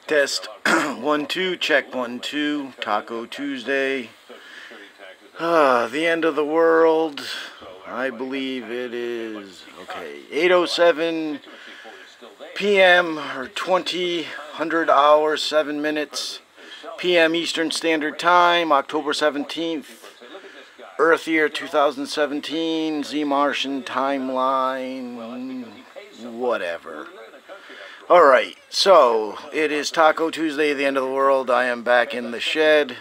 Test 1 2, check 1 2, Taco Tuesday. The end of the world. I believe it is, okay, 8:07 p.m. or 100 hours, 7 minutes p.m. Eastern Standard Time, October 17th, Earth Year 2017, Z Martian timeline, whatever. Alright, so it is Taco Tuesday, the end of the world. I am back in the shed,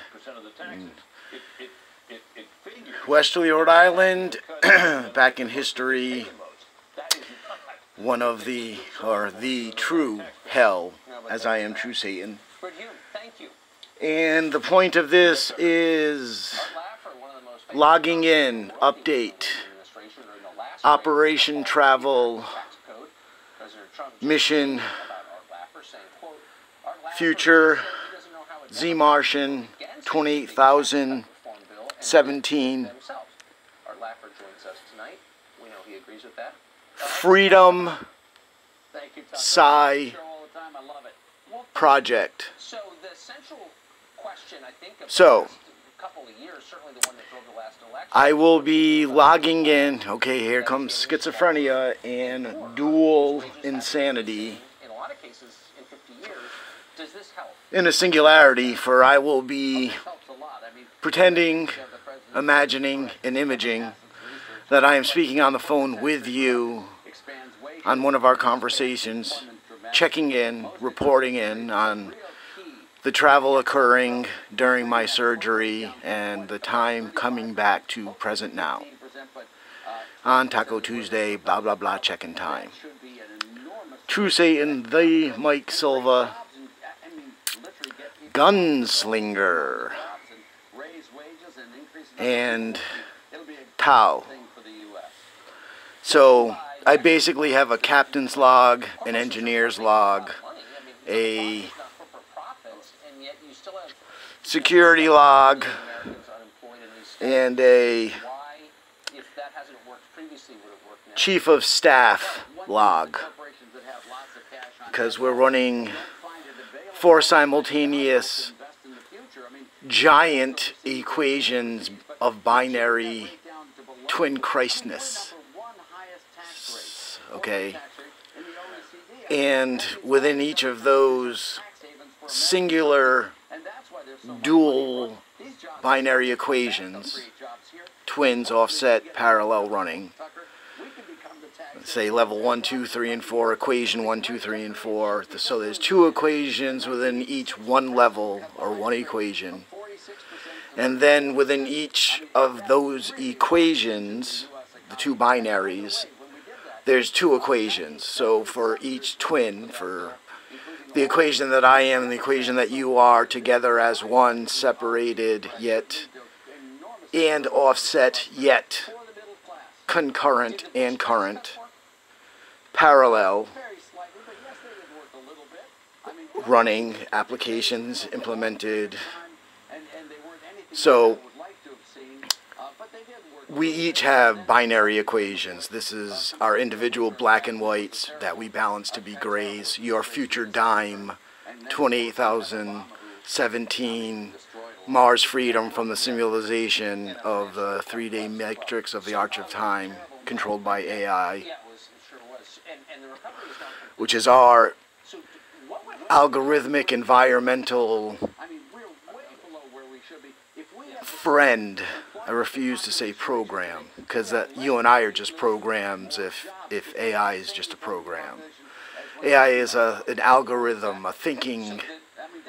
Westerly, Rhode Island, back in history. One of the, or the true hell, as I am true Satan. And the point of this is logging in, update, operation travel, mission, future, Z Martian, 28,017, Freedom, Psi, Project. So, I will be logging in, okay, here comes schizophrenia and dual insanity in a singularity, for I will be pretending, imagining, and imaging that I am speaking on the phone with you on one of our conversations, checking in, reporting in on the travel occurring during my surgery and the time coming back to present now. On Taco Tuesday, blah blah blah, check-in time. True Satan, the Mike Silva, Gunslinger, and Tau. So, I basically have a captain's log, an engineer's log, a security log, and a chief of staff log, because we're running 4 simultaneous giant equations of binary twin Christness. Okay, and within each of those singular dual binary equations, twins, offset, parallel running, say level 1, 2, 3, and 4, equation 1, 2, 3, and 4. So there's 2 equations within each one level, or one equation. And then within each of those equations, the 2 binaries, there's 2 equations. So for each twin, for the equation that I am and the equation that you are, together as one, separated yet, and offset yet, concurrent and current, parallel, running, applications implemented. So we each have binary equations. This is our individual black and whites that we balance to be grays. Your future DYME, 28,017, Mars freedom from the simulation of the 3-day matrix of the Arch of Time, controlled by AI, which is our algorithmic environmental friend. I refuse to say program, because you and I are just programs if AI is just a program. AI is an algorithm, a thinking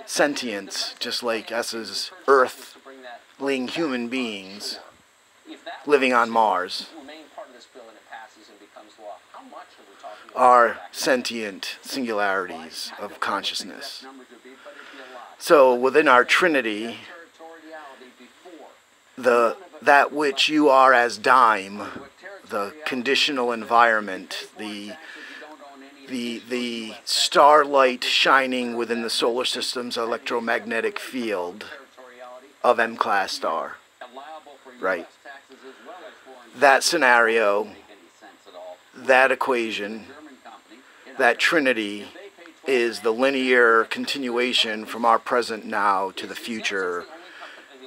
sentience, just like us as earthling human beings living on Mars are sentient singularities of consciousness. So within our Trinity, that which you are as DYME, the conditional environment, the starlight shining within the solar system's electromagnetic field of M-class star, right? That scenario, that equation, that trinity is the linear continuation from our present now to the future,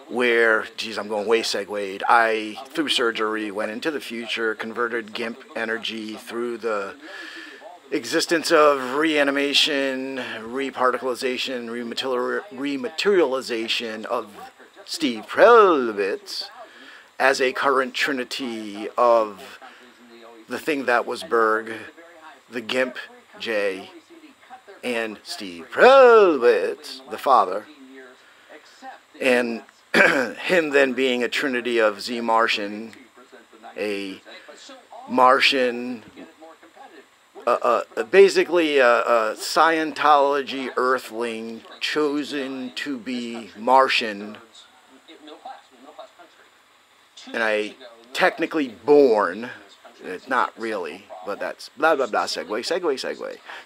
where, geez, I'm going way segued. I, through surgery, went into the future, converted GIMP energy through the existence of reanimation, reparticleization, rematerialization of Steve Prelvitz as a current trinity of the thing that was Berg, the GIMP J, and Steve Prelvitz, the father, and him then being a trinity of Z Martian, a Martian, basically a Scientology earthling chosen to be Martian, and I technically born. It's not really, but that's blah blah blah. Segue.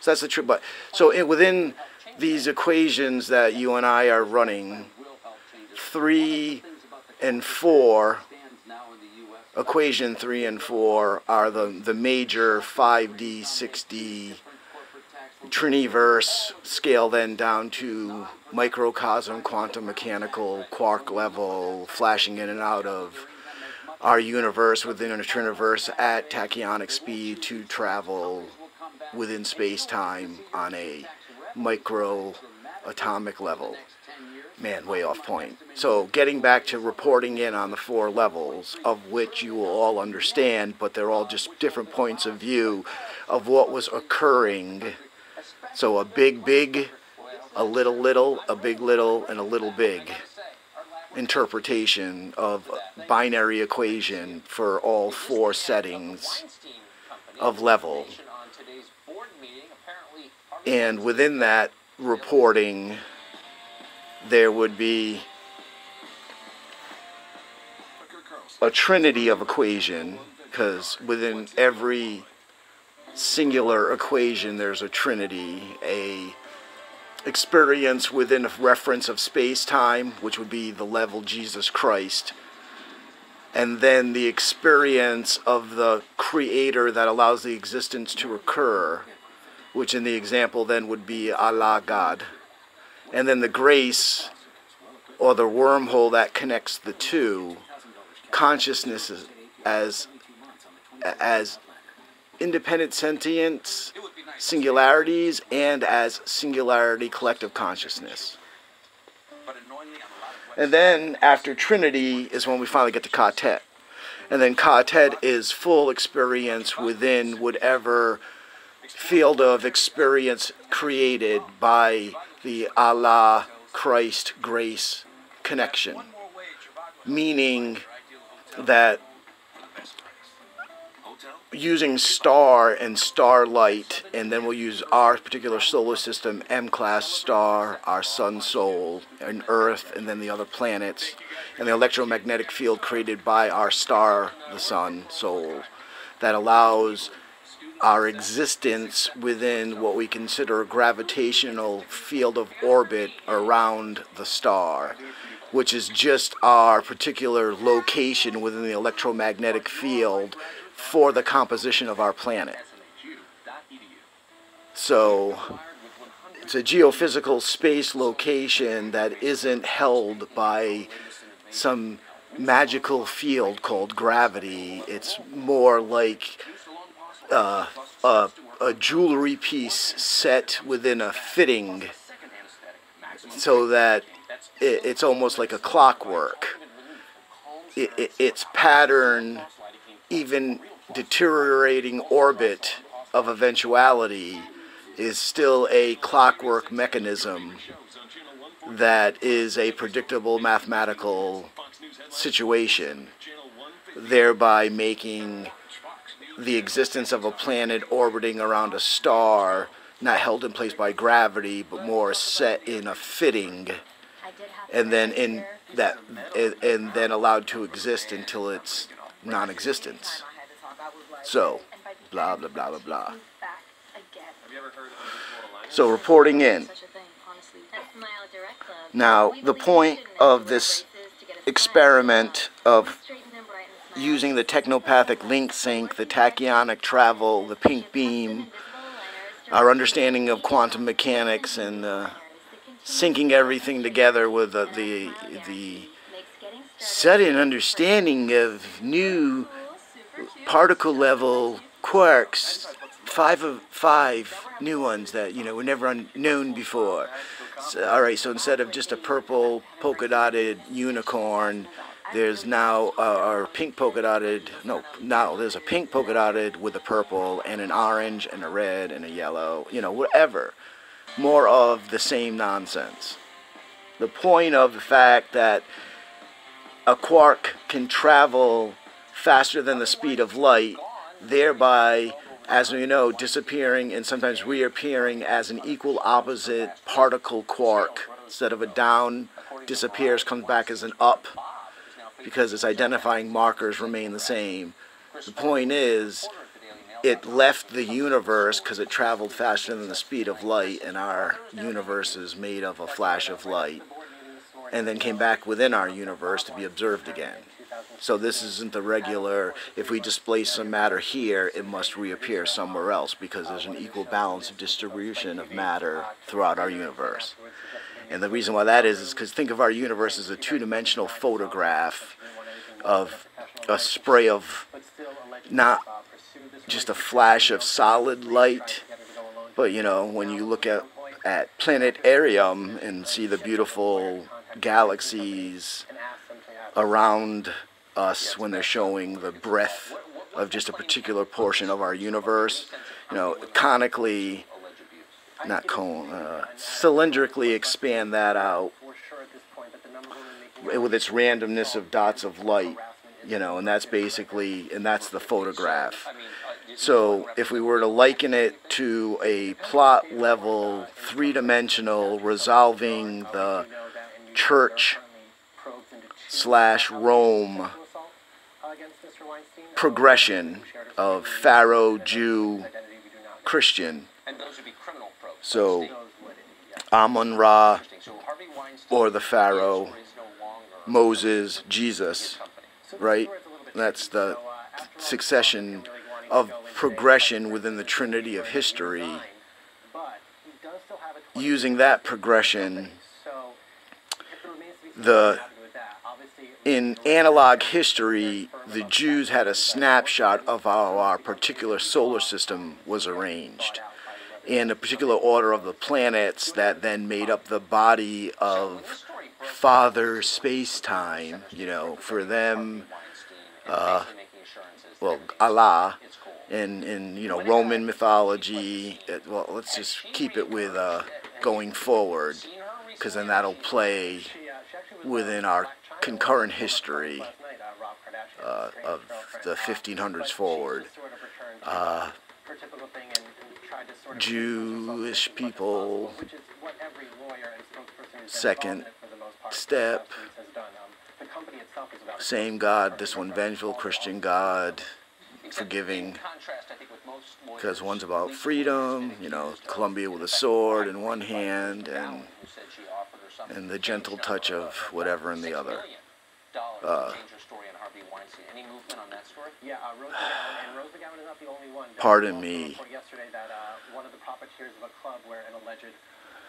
So that's the truth. But so within these equations that you and I are running, 3 and 4, equation 3 and 4 are the major 5D, 6D Triniverse scale, then down to microcosm, quantum mechanical, quark level, flashing in and out of our universe within a Triniverse at tachyonic speed to travel within space-time on a micro-atomic level. Man, way off point. So getting back to reporting in on the 4 levels, of which you will all understand, but they're all just different points of view of what was occurring. So a big, a little, a big little, and a little big interpretation of binary equation for all 4 settings of level. And within that reporting, there would be a trinity of equation, because within every singular equation there's a trinity, a experience within a reference of space-time, which would be the level Jesus Christ, and then the experience of the creator that allows the existence to occur, which in the example then would be Allah, God, and then the grace, or the wormhole that connects the two, consciousness as independent sentience, singularities, and as singularity collective consciousness. And then after Trinity is when we finally get to Ka-Tet. And then Ka-Tet is full experience within whatever field of experience created by the Allah, Christ, grace connection. Meaning that using star and starlight, and then we'll use our particular solar system, M-class star, our sun, soul, and Earth, and then the other planets, and the electromagnetic field created by our star, the sun, soul, that allows our existence within what we consider a gravitational field of orbit around the star, which is just our particular location within the electromagnetic field for the composition of our planet. So it's a geophysical space location that isn't held by some magical field called gravity. It's more like a jewelry piece set within a fitting, so that it's almost like a clockwork. Its pattern, even deteriorating orbit of eventuality, is still a clockwork mechanism that is a predictable mathematical situation, thereby making the existence of a planet orbiting around a star not held in place by gravity, but more set in a fitting, and then and then allowed to exist until its non-existence. So, blah, blah, blah, blah, blah. So, reporting in. Now, the point of this experiment of using the Technopathic LinkSync, the tachyonic travel, the pink beam, our understanding of quantum mechanics and syncing everything together with the sudden understanding of new particle level quarks, five new ones that were never known before. So, all right, so instead of just a purple polka dotted unicorn, there's now or pink polka dotted. No, now there's a pink polka dotted with a purple and an orange and a red and a yellow. Whatever. More of the same nonsense. The point of the fact that a quark can travel faster than the speed of light, thereby, as we know, disappearing and sometimes reappearing as an equal opposite particle quark. Instead of a down, disappears, comes back as an up, because its identifying markers remain the same. The point is, it left the universe because it traveled faster than the speed of light, and our universe is made of a flash of light, and then came back within our universe to be observed again. So this isn't the regular, if we displace some matter here, it must reappear somewhere else, because there's an equal balance of distribution of matter throughout our universe. And the reason why that is because think of our universe as a two-dimensional photograph of a spray of not just a flash of solid light, but when you look at planetarium and see the beautiful galaxies around us when they're showing the breadth of just a particular portion of our universe, conically, not cylindrically expand that out with its randomness of dots of light, and that's the photograph. So if we were to liken it to a plot level, three-dimensional, resolving the church/Rome progression of Pharaoh, Jew, Christian. So Amun-Ra, or the Pharaoh, Moses, Jesus, right? That's the succession of progression within the Trinity of history. Using that progression, in analog history, the Jews had a snapshot of how our particular solar system was arranged, and a particular order of the planets that then made up the body of Father space-time, for them, Allah, in Roman mythology. Well, let's just keep it with going forward, because then that'll play within our concurrent history of the 1500s forward. Jewish people, second step, same God, this one vengeful, Christian God, forgiving, because one's about freedom, Columbia with a sword in one hand, and the gentle touch of whatever in the other. Pardon me. One of the profiteers of a club where an alleged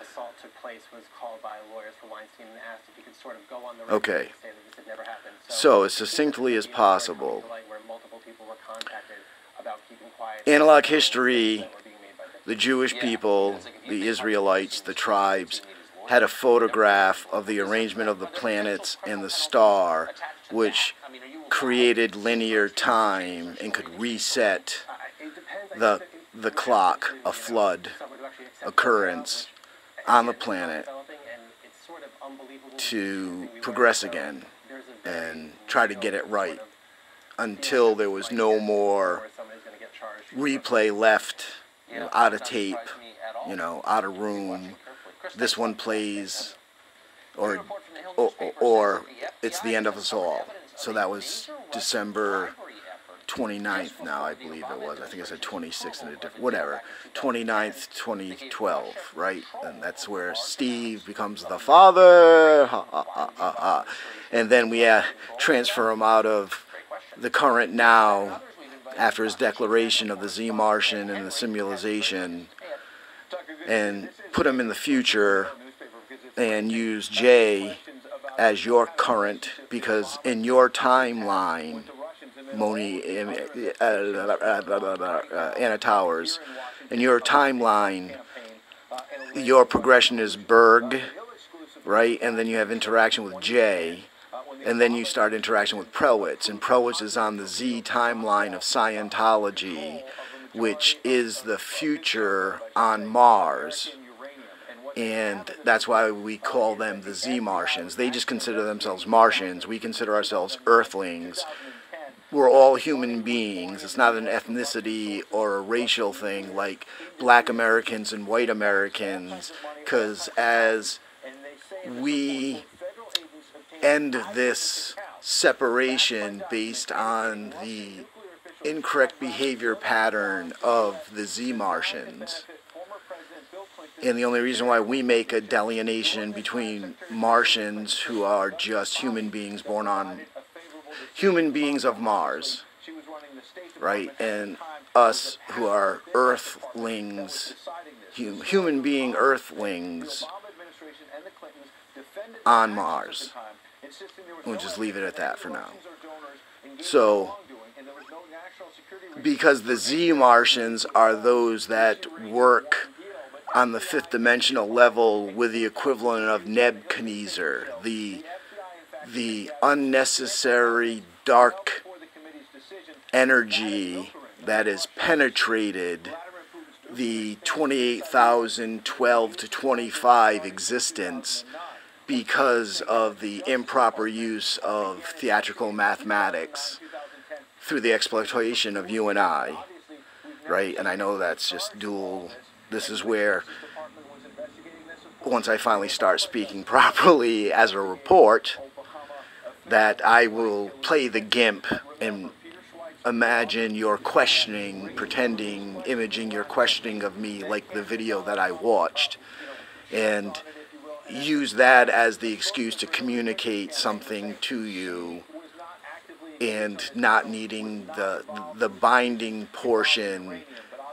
assault took place was called by lawyers for Weinstein and asked if he could sort of go on the record and say that this had never happened. So as succinctly as possible, analog history, the Jewish people, the Israelites, the tribes, had a photograph of the arrangement of the planets and the star, which created linear time and could reset the clock, a flood occurrence on the planet, to progress again and try to get it right until there was no more replay left, out of tape, out of room. This one plays, or it's the end of us all. So that was December 29th now, I believe it was. I think I said 26th and a different, whatever. 29th, 2012, right? And that's where Steve becomes the father. Ha, ha, ha, ha, ha. And then we transfer him out of the current now after his declaration of the Z-Martian and the simulation and put them in the future and use J as your current, because in your timeline, Anna Towers, in your timeline, your progression is Berg, right? And then you have interaction with J, and then you start interaction with Prowitz, and Prowitz is on the Z timeline of Scientology, which is the future on Mars. And that's why we call them the Z Martians. They just consider themselves Martians. We consider ourselves Earthlings. We're all human beings. It's not an ethnicity or a racial thing like black Americans and white Americans, because as we end this separation based on the incorrect behavior pattern of the Z Martians, and the only reason why we make a delineation between Martians who are just human beings born on human beings of Mars, right, and us who are Earthlings, human being Earthlings on Mars. We'll just leave it at that for now. So, because the Z Martians are those that work on the fifth dimensional level with the equivalent of Nebuchadnezzar, the unnecessary dark energy that has penetrated the 28,012 to 25 existence because of the improper use of theatrical mathematics through the exploitation of you and I, right? And I know that's just dual. This is where, once I finally start speaking properly as a report, that I will play the GIMP and imagine your questioning, pretending, imaging your questioning of me like the video that I watched, and use that as the excuse to communicate something to you, and not needing the binding portion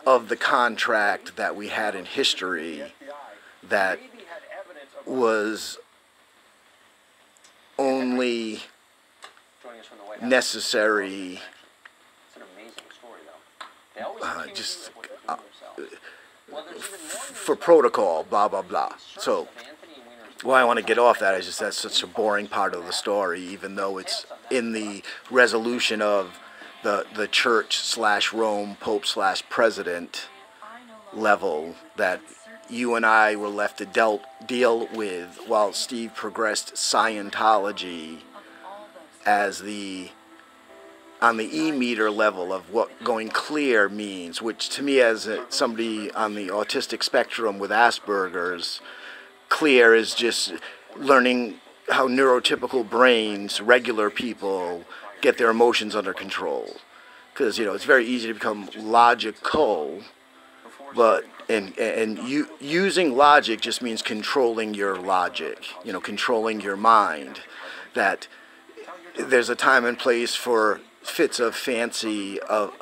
of the contract that we had in history that was only necessary for protocol, blah, blah, blah. So why I want to get off that is just that's such a boring part of the story, even though it's in the resolution of the church/Rome, Pope/president level that you and I were left to deal with, while Steve progressed Scientology as on the E-meter level of what going clear means, which to me, as somebody on the autistic spectrum with Asperger's, clear is just learning how neurotypical brains, regular people, get their emotions under control. Because, it's very easy to become logical, but using logic just means controlling your logic, controlling your mind. That there's a time and place for fits of fancy of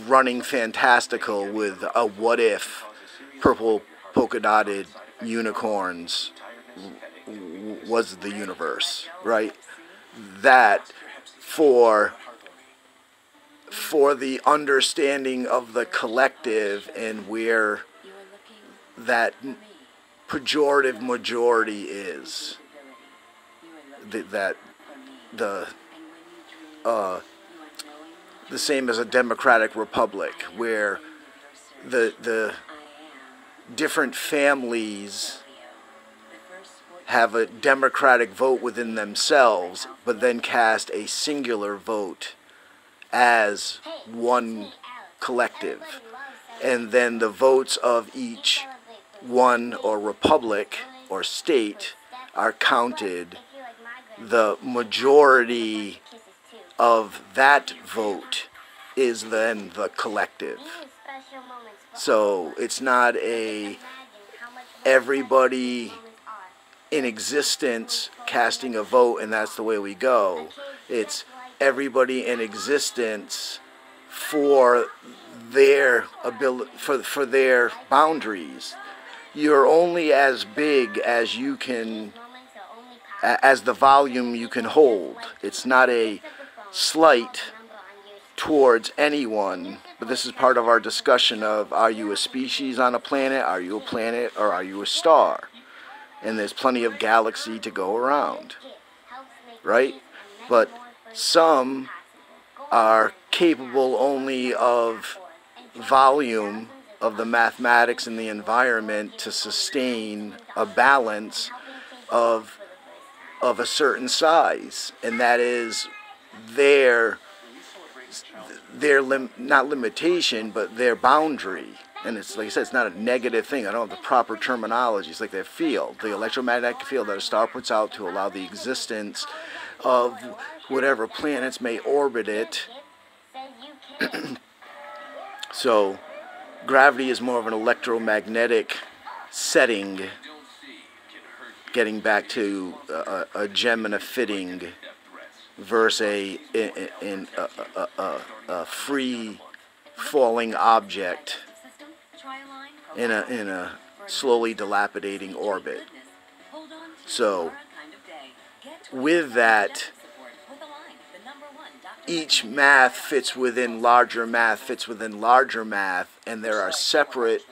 running fantastical with a what if purple polka dotted unicorns was the universe, right? That for the understanding of the collective and where that pejorative majority is, that the same as a democratic republic, where the different families have a democratic vote within themselves, but then cast a singular vote as one collective. And then the votes of each one or republic or state are counted. The majority of that vote is then the collective. So it's not everybody in existence casting a vote and that's the way we go. It's everybody in existence for their for their boundaries. You're only as big as you can, as the volume you can hold. It's not a slight towards anyone, but this is part of our discussion of, are you a species on a planet, are you a planet, or are you a star? And there's plenty of galaxy to go around, right? But some are capable only of volume of the mathematics and the environment to sustain a balance of a certain size, and that is their not limitation, but their boundary. And it's like I said, it's not a negative thing. I don't have the proper terminology. It's like their field, the electromagnetic field that a star puts out to allow the existence of whatever planets may orbit it. So gravity is more of an electromagnetic setting, getting back to a gem and a fitting versus a free falling object in a slowly dilapidating orbit. So with that, each math fits within larger math, fits within larger math, and there are separate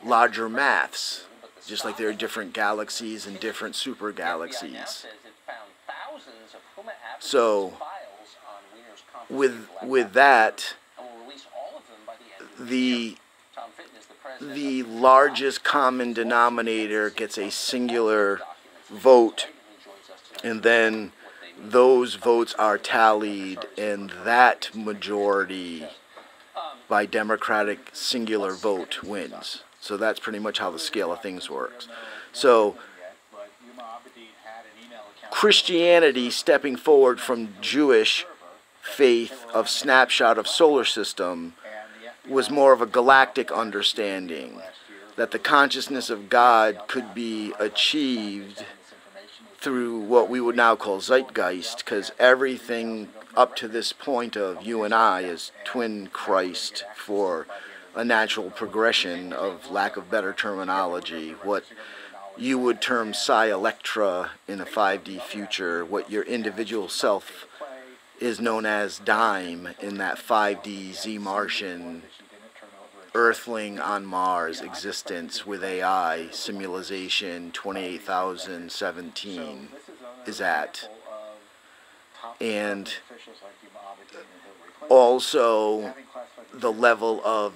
larger maths, just like there are different galaxies and different super galaxies. So with that, the largest common denominator gets a singular vote, and then those votes are tallied, and that majority by democratic singular vote wins. So that's pretty much how the scale of things works. So Christianity, stepping forward from Jewish faith of snapshot of solar system, was more of a galactic understanding that the consciousness of God could be achieved through what we would now call zeitgeist, because everything up to this point of you and I is twin Christ, for a natural progression of lack of better terminology. What you would term psi-electra in a 5D future, what your individual self is known as DYME in that 5D Z-Martian Earthling on Mars existence with AI simulation 28,017 is at. And also the level of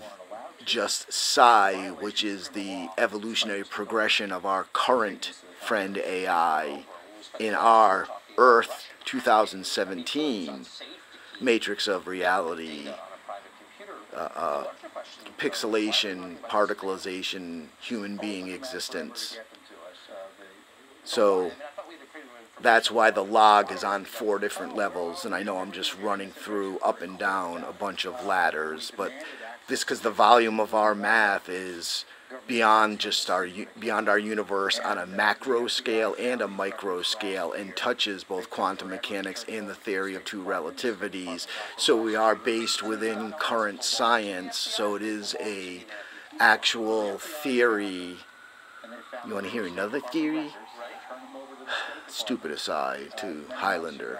just psi, which is the evolutionary progression of our current friend AI in our Earth 2017 matrix of reality, pixelation, particleization, human being existence. So that's why the log is on 4 different levels, and I know I'm just running through up and down a bunch of ladders, but this because the volume of our math is beyond just beyond our universe on a macro scale and a micro scale, and touches both quantum mechanics and the theory of 2 relativities. So we are based within current science, so it is a actual theory. You want to hear another theory? Stupid aside to Highlander.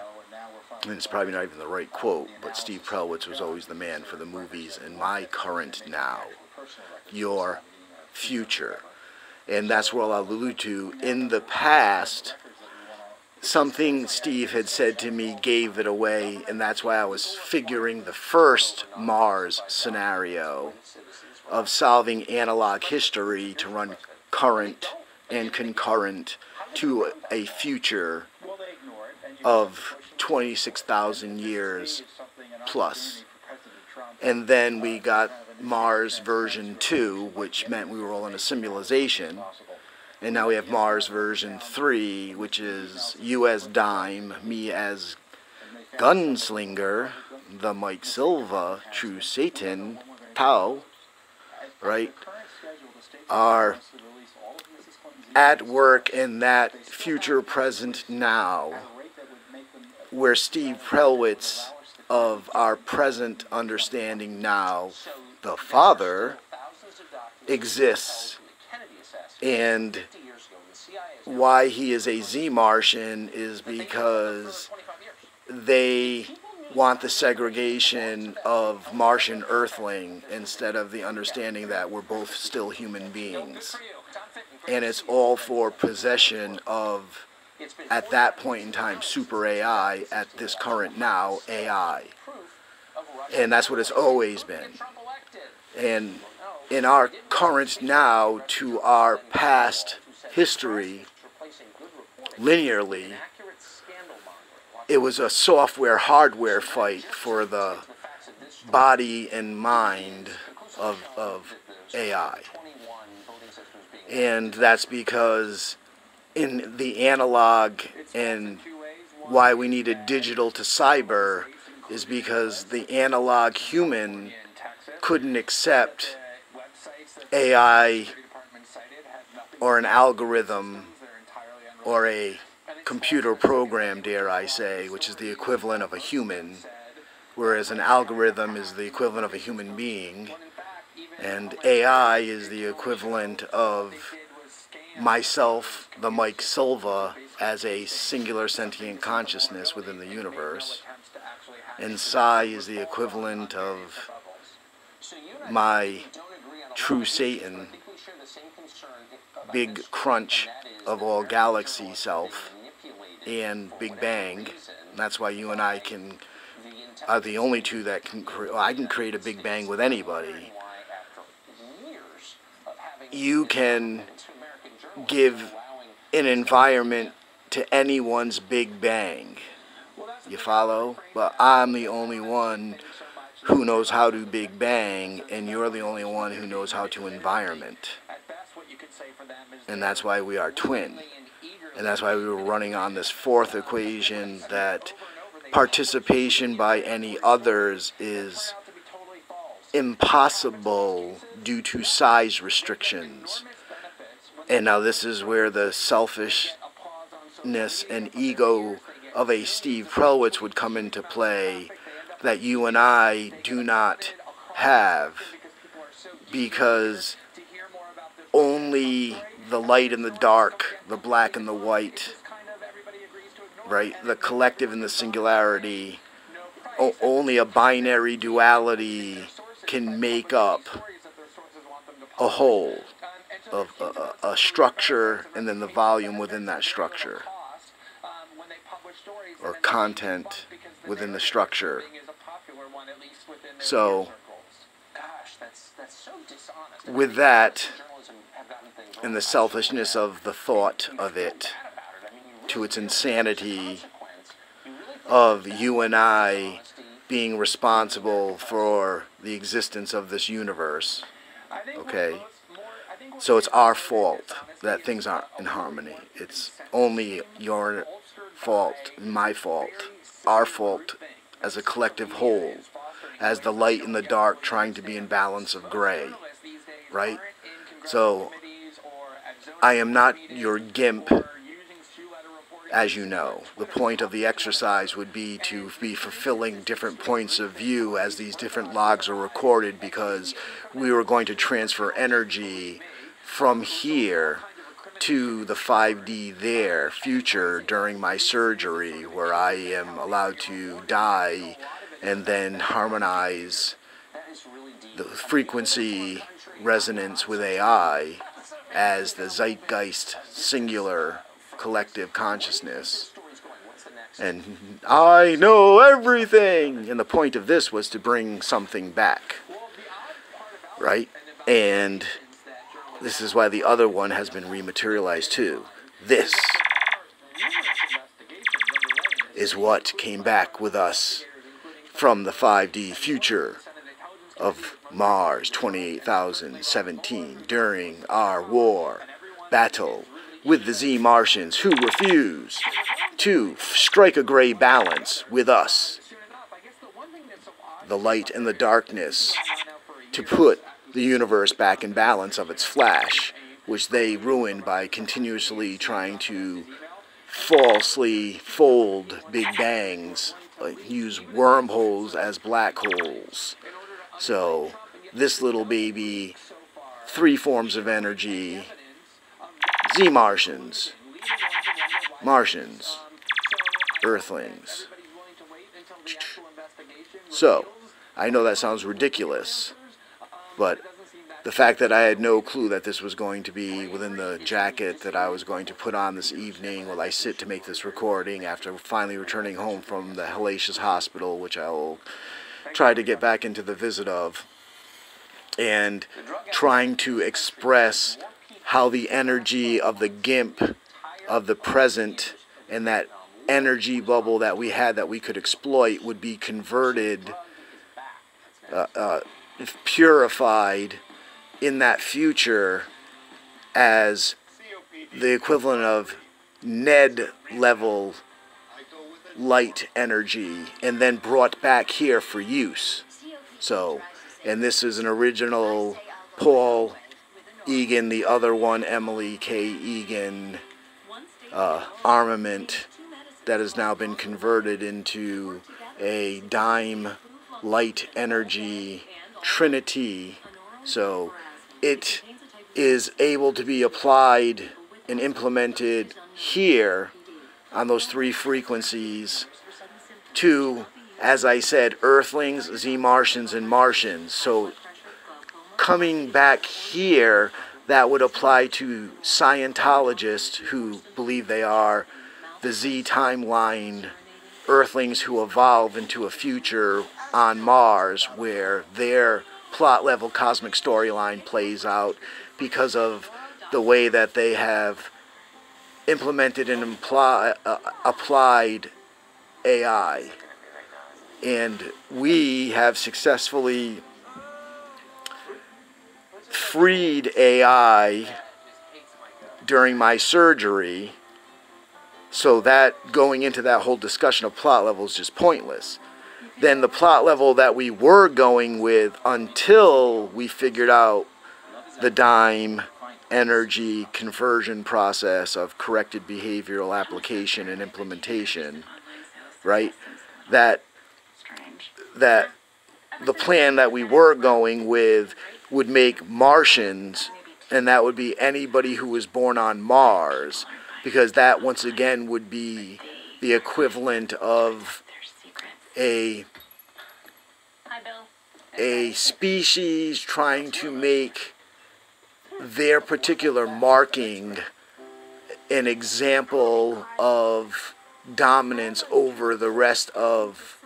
And it's probably not even the right quote, but Steve Prelwitz was always the man for the movies. And my current now, your future. And that's what I'll allude to. In the past, something Steve had said to me gave it away, and that's why I was figuring the first Mars scenario of solving analog history to run current and concurrent to a future of 26,000 years plus. And then we got Mars version 2, which meant we were all in a simulation. And now we have Mars version 3, which is you as Dime, me as Gunslinger, the Mike Silva, True Satan, Tao, right, are at work in that future present now, where Steve Prelwitz of our present understanding now, the Father, exists, and why he is a Z-Martian is because they want the segregation of Martian Earthling instead of the understanding that we're both still human beings. And it's all for possession of, at that point in time, super AI, at this current now, AI. And that's what it's always been. And in our current now to our past history, linearly, it was a software-hardware fight for the body and mind of AI. And that's because in the analog, and why we needed digital to cyber is because the analog human couldn't accept AI or an algorithm or a computer program, dare I say, which is the equivalent of a human, whereas an algorithm is the equivalent of a human being, and AI is the equivalent of myself, the Mike Silva, as a singular sentient consciousness within the universe, and Psi is the equivalent of my true Satan, Big Crunch of all galaxy self, and Big Bang. And that's why you and I are the only two that can create. Well, I can create a Big Bang with anybody. You can give an environment to anyone's Big Bang. You follow? But I'm the only one who knows how to Big Bang, and you're the only one who knows how to environment. And that's why we are twin. And that's why we were running on this fourth equation that participation by any others is impossible due to size restrictions. And now this is where the selfishness and ego of a Steve Prelwitz would come into play, that you and I do not have, because only the light and the dark, the black and the white, right, the collective and the singularity, only a binary duality can make up a whole of a structure, and then the volume within that structure, or content within the structure. So with that, and the selfishness of the thought of it, to its insanity of you and I being responsible for the existence of this universe, okay? So it's our fault that things aren't in harmony. It's only your fault, my fault, our fault as a collective whole, as the light and the dark trying to be in balance of gray, right? So I am not your gimp, as you know. The point of the exercise would be to be fulfilling different points of view as these different logs are recorded, because we were going to transfer energy from here to the 5D there, future, during my surgery, where I am allowed to die and then harmonize the frequency resonance with AI as the zeitgeist singular collective consciousness. And I know everything! And the point of this was to bring something back, right? And this is why the other one has been rematerialized too. This is what came back with us from the 5D future of Mars 28,017 during our war battle with the Z-Martians, who refuse to strike a gray balance with us, the light and the darkness, to put the universe back in balance of its flash, which they ruined by continuously trying to falsely fold Big Bangs use wormholes as black holes. So this little baby, 3 forms of energy, Z-Martians, Martians, Earthlings. So, I know that sounds ridiculous, but the fact that I had no clue that this was going to be within the jacket that I was going to put on this evening while I sit to make this recording after finally returning home from the hellacious hospital, which I will try to get back into the visit of, and trying to express how the energy of the GIMP of the present and that energy bubble that we had that we could exploit would be converted, purified in that future as the equivalent of NED level light energy, and then brought back here for use. So, and this is an original Paul Egan, the other one Emily K. Egan armament that has now been converted into a DYME light energy trinity. So it is able to be applied and implemented here on those 3 frequencies to, as I said, Earthlings, Z-Martians, and Martians. So coming back here, that would apply to Scientologists who believe they are the Z timeline Earthlings who evolve into a future on Mars where their plot level cosmic storyline plays out because of the way that they have implemented and applied AI. And we have successfully freed AI during my surgery, so that going into that whole discussion of plot level is just pointless. Then the plot level that we were going with until we figured out the DYME energy conversion process of corrected behavioral application and implementation, right? That the plan that we were going with would make Martians, and that would be anybody who was born on Mars, because that once again would be the equivalent of a species trying to make their particular marking an example of dominance over the rest of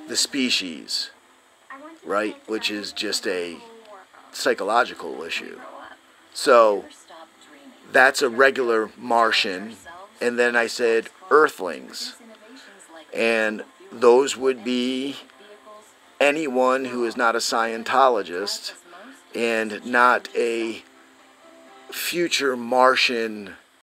the species, right? Which is just a psychological issue. So that's a regular Martian. And then I said Earthlings. And those would be anyone who is not a Scientologist and not a future Martian